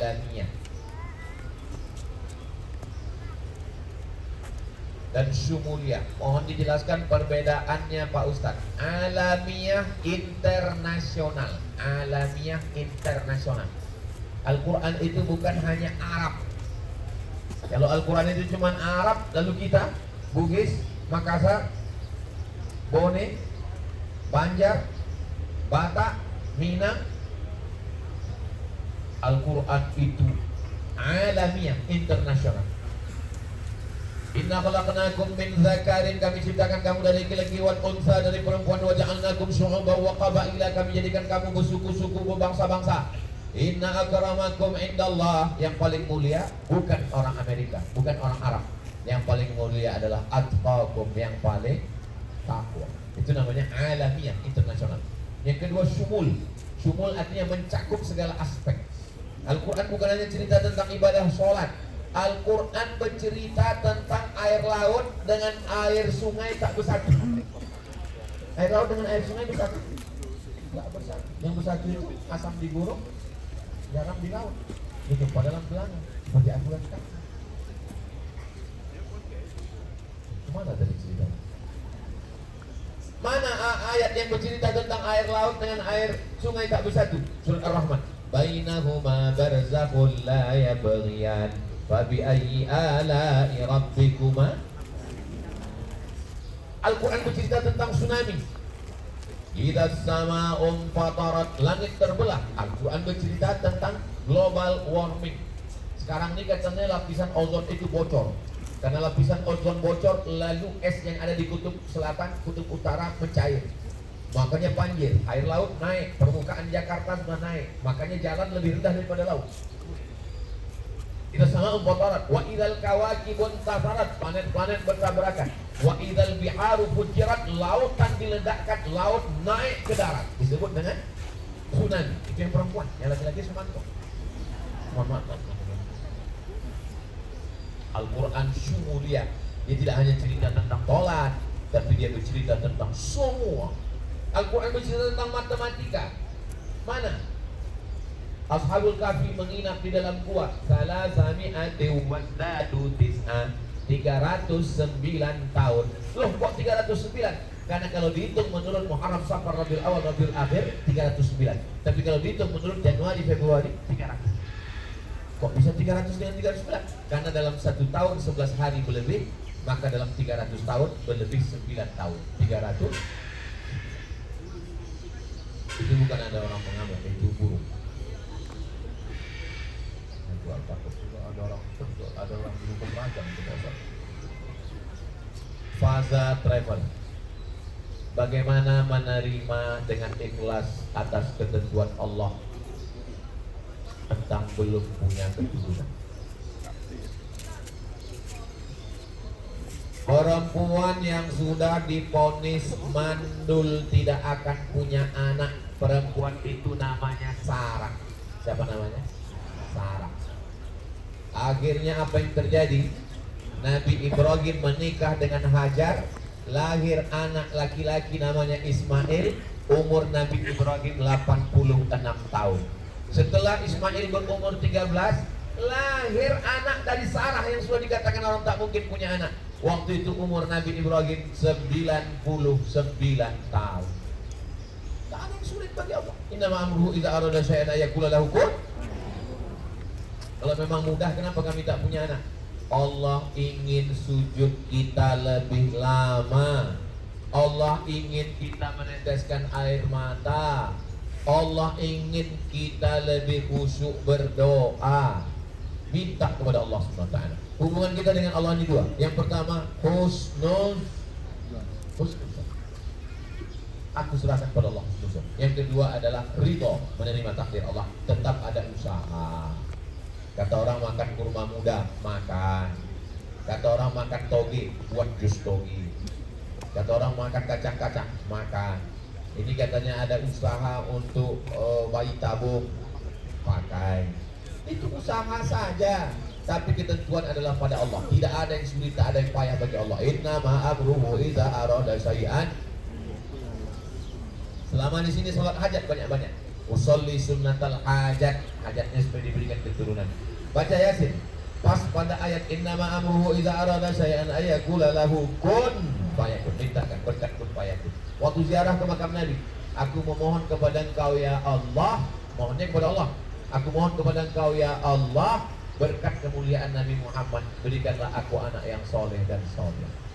alamiah dan syumuliyah. Mohon dijelaskan perbedaannya Pak Ustadz. Alamiah internasional. Alamiah internasional. Al-Quran itu bukan hanya Arab. Kalau Al-Quran itu cuma Arab, lalu kita Bugis, Makassar, Bone, Banjar, Batak, Minang. Al-Quran itu alamiah internasional. Inna khalaqnakum min dzakarin, kami ciptakan kamu dari laki-laki, wal unsa, dari perempuan, wa ja'alnakum syu'uban wa qabaila, kami jadikan kamu bersuku-suku, berbangsa-bangsa. Inna akramakum indallah, yang paling mulia bukan orang Amerika, bukan orang Arab. Yang paling mulia adalah atqakum, yang paling takwa. Itu namanya alamiah internasional. Yang kedua syumul. Syumul artinya mencakup segala aspek. Al-Quran bukan hanya cerita tentang ibadah sholat. Al-Quran bercerita tentang air laut dengan air sungai tak bersatu. Air laut dengan air sungai bersatu? Tidak bersatu. Yang bersatu itu asam di burung, garam di laut. Itu pada dalam belanga seperti aturan sekarang. Kemana tadi ceritanya? Mana ayat yang bercerita tentang air laut dengan air sungai tak bersatu? Surat Ar-Rahman. Bainahuma barzakhun la yabghiyan fabi ayyi ala'i rabbikuma. Al-Quran bercerita tentang tsunami. Idza sama'un fatarat, langit terbelah. Al-Quran bercerita tentang global warming. Sekarang ini katanya lapisan ozon itu bocor. Karena lapisan ozon bocor, lalu es yang ada di kutub selatan, kutub utara mencair. Makanya banjir, air laut naik, permukaan Jakarta sudah naik. Makanya jalan lebih rendah daripada laut. Idza sama'un fatarat wa idzal kawakibun tasarat, planet-planet bertabrakan. Wa idzal biharu fujirat, lautan diledakkan, laut naik ke darat. Disebut dengan tsunami. Itu yang perempuan, yang laki-laki semantong. Mohon maaf. Al-Quran syumuliyah. Dia tidak hanya cerita tentang sholat, tapi dia bercerita tentang semua. Al-Quran bercerita tentang matematika. Mana? Ashabul Kahfi menginap di dalam gua. Salah sami adewandadu tis'an, 309 tahun. Loh kok 309? Karena kalau dihitung menurut Muharram, Safar, Rabiul Awal, Rabiul Akhir 309. Tapi kalau dihitung menurut Januari, Februari 300. Kok bisa 300 dengan 309? Karena dalam 1 tahun 11 hari berlebih, maka dalam 300 tahun berlebih 9 tahun. 300 itu bukan ada orang mengambil, itu burung. Itu takut juga ada orang berhukum rajam itu dasar. Fase travel. Bagaimana menerima dengan ikhlas atas ketentuan Allah tentang belum punya keturunan. Perempuan yang sudah divonis mandul tidak akan punya anak. Perempuan itu namanya Sarah. Siapa namanya? Sarah. Akhirnya apa yang terjadi? Nabi Ibrahim menikah dengan Hajar, lahir anak laki-laki namanya Ismail. Umur Nabi Ibrahim 86 tahun. Setelah Ismail berumur 13, lahir anak dari Sarah yang sudah dikatakan orang tak mungkin punya anak. Waktu itu umur Nabi Ibrahim 99 tahun. Tak ada yang sulit bagi Allah. Innama amruhu idza arada syai'an ayaqula lahu kun. Kalau memang mudah, kenapa kami tak punya anak? Allah ingin sujud kita lebih lama. Allah ingin kita meneteskan air mata. Allah ingin kita lebih khusyuk berdoa. Minta kepada Allah SWT. Hubungan kita dengan Allah ini dua. Yang pertama, husnul. Aku serahkan kepada Allah. Yang kedua adalah ridho, menerima takdir Allah. Tetap ada usaha. Kata orang makan kurma muda, makan. Kata orang makan toge, buat jus toge. Kata orang makan kacang-kacang, makan. Ini katanya ada usaha untuk bayi tabung, pakai. Itu usaha saja. Tapi ketentuan adalah pada Allah. Tidak ada yang sulit, tak ada yang payah bagi Allah. Inna ma'amruhu idza arada syai'an. Selama di sini sholat hajat banyak-banyak. Usolli sunnatal hajat, hajatnya supaya diberikan keturunan. Baca Yasin. Pas pada ayat innama amruhu idza arada syai'an ayaqula lahu kun fayakun. Mintakan berkat kun fayakun. Waktu ziarah ke makam Nabi, aku memohon kepada Engkau ya Allah, mohonnya kepada Allah. Aku mohon kepada Engkau ya Allah, berkat kemuliaan Nabi Muhammad, berikanlah aku anak yang soleh dan soleh.